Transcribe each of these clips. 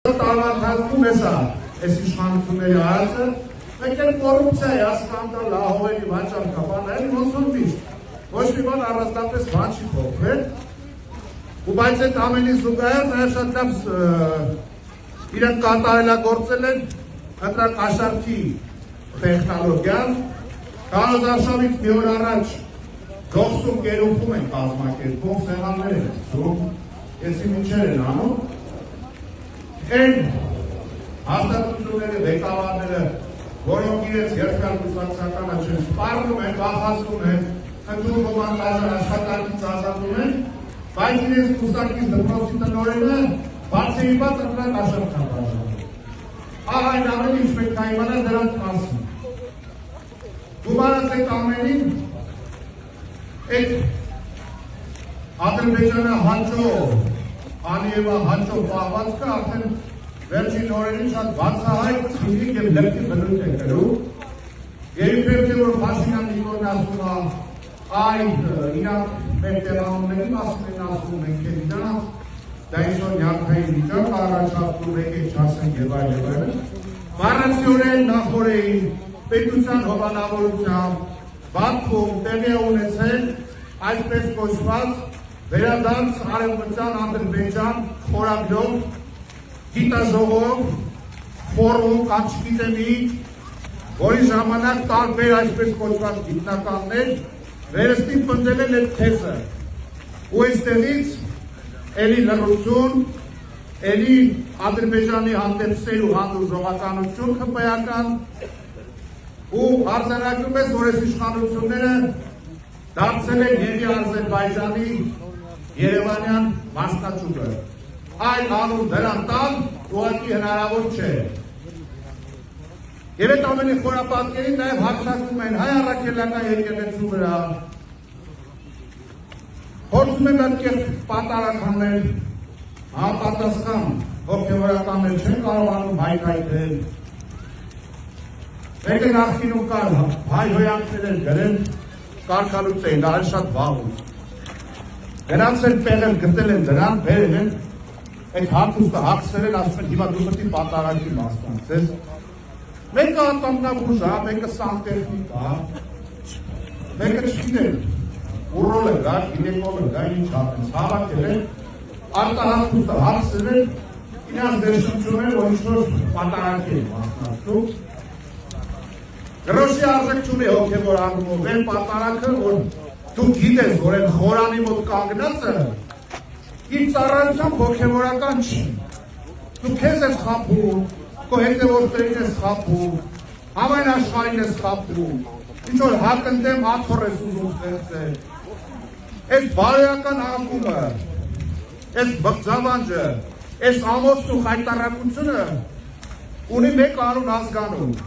Տարվանթացնում է սա, այս իշխանությունների հարցը, մեկ էլ կոռուպցիա, սկանդալ, ահովերի վաճառք բաների ոնց որ միշտ, ոչ մի բան առանձնապես բան չի փոխվել, ու բայց այդ ամենի զուգահեռ նաև շատ լավ իրենք կատարելագործել են ընտրակաշառքի տեխնոլոգիան, Կարոզարշավից մի օր առաջ դոքսում կերուխում են կազմակերպում, սեղաններ են ծում, եսի մինչեր են անում, Են հաստատությունները, ղեկավարները, որոնք իրենց երկար կուսակցականը չեն սպառնում են, վախացնում են, ընդունում աշխատանքից ազատում են, բայց իրենց կուսակից դպրոցի տնօրենը բացեիված ընտրակաշառք է բաժանում։ Ահա այն ամենը ինչ պետք է իմանալ դրանց մասին։ Գումարած այդ ամենին այդ Ադրբեջանը հաճո Ալիևա հաճո պահվածքը արդեն վերջին օրերին շատ բացահայտ ցույց եւ լրիվ բնույթ է կրում։ Երբեք որ Փաշինյան Նիկոլն ասում է, այ իրանք մեր տեղանունների մասին են ասում, մենք էլ իրանք դա ինչ-որ նյարդային վիճակ առաջացնում եկեք չասենք եւ այլն։ Բառացիորեն նախորդին պետության հովանավորությամբ Բաքվում տեղի ունեցել այսպես կոչված վերադարձ արևմտյան Ադրբեջան խորագրով գիտաժողով ֆորում կամ չգիտեմ ինչ, որի ժամանակ տարբեր այսպես կոչված գիտնականներ վերստին պնդել են այդ թեզը ու այստեղից էլի լռություն, էլի Ադրբեջանի հանդեպ սեր ու հանդուրժողականություն խմբեական ու արձանագրում ես, որ այս իշխանությունները դարձել են Եվի Ադրբեջանի Երևանյան մասնաճյուղը, այլ անուն դրան տալ ուղղակի հնարավոր չէ։ Եվ այդ ամենի խորապատկերին նաև հարձակվում են հայ առաքելական եկեղեցու վրա, փորձում են այդ պատառականներ համապատասխան հոգևորականներ չեն կարողանում հայթայթել։ Մեկը նախկինում կար հայ հոյանքներ գրել կարգալուց էին, դա շատ վաղուց։ Նրանց են պեղել, գտել են դրան, բերել են, այդ հակուստը հակսել են, ասում են, հիմա դու մտի պատարակի մասնանցես։ Մեկը ատամնաբուժ է, մեկը սանտեխնիկ է, մեկը չգիտեն, ուրոլոգ է, գինեկոլոգ է, ինչ հատենց, հավաքել են, արտահակուստը հակսել են, իրաց դերշնչում են, որ ինչ-որ պատարակի են մասնանցում։ Գրոշի արժեք չունի հոգևոր անգումով, են պատարակը, որ դու գիտես, որ են խորանի մոտ կանգնածը, իր ծառայությամբ հոգևորական չի։ Դու քեզ ես խաբում, քո հետևորդներին ես խաբում, համայն աշխարհին ես խաբում, ինչ որ հակընդդեմ աթոռ ես ուզում ստեղծել։ Այս բարոյական անկումը, այս բղձավանջը, այս ամոթն ու խայտառակությունը ունի մեկ անուն ազգանուն,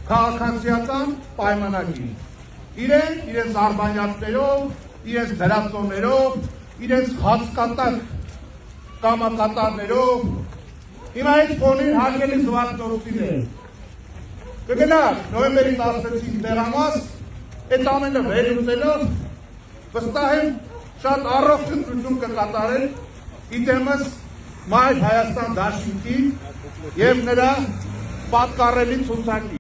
քաղաքացիական պայմանագիր։ Իրենք իրենց արբանյակներով, իրենց դրածոներով, իրենց հացկատակ կամակատարներով, հիմա այդ ֆոնին հարգելի զվարթնորություններ։ Կգնաք նոյեմբերի 16-ին տեղամաս, այդ ամենը վերլուծելով, վստահ եմ շատ առողջ ընտրություն կկատարել իդեմս Մայր Հայաստան դաշինքի և նրա պատկառելի ցուցակի։